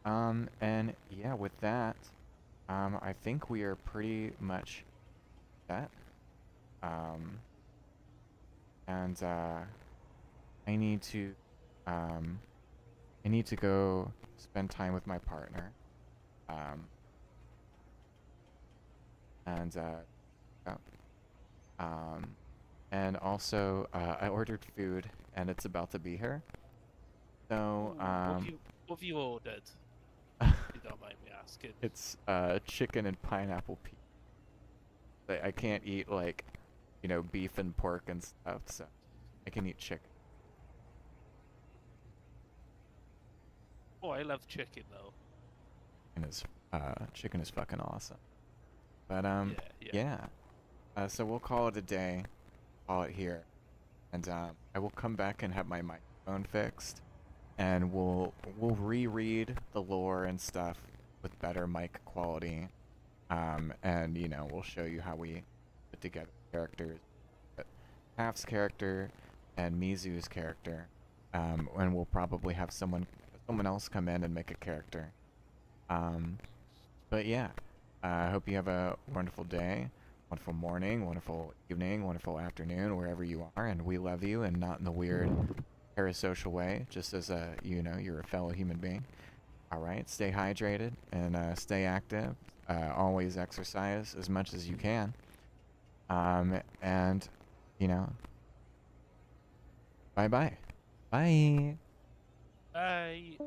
And yeah, with that, I think we are pretty much set. And I need to, um, I need to go spend time with my partner. Um, and oh, um, and also I ordered food and it's about to be here. So What have you ordered? If you don't mind me asking. it's chicken and pineapple pizza. I can't eat like, you know, beef and pork and stuff, so I can eat chicken. Oh, I love chicken though. Chicken is fucking awesome. But Yeah. yeah. So we'll call it a day. Call it here, and I will come back and have my microphone fixed, and we'll reread the lore and stuff with better mic quality. And you know we'll show you how we put together characters, Half's character and Mizu's character, and we'll probably have someone else come in and make a character. But yeah, I hope you have a wonderful day, wonderful morning, wonderful evening, wonderful afternoon, wherever you are, and we love you, and not in the weird parasocial way, just as a, you know, you're a fellow human being. All right, stay hydrated and stay active. Always exercise as much as you can. And, you know, Bye bye. Bye. Bye.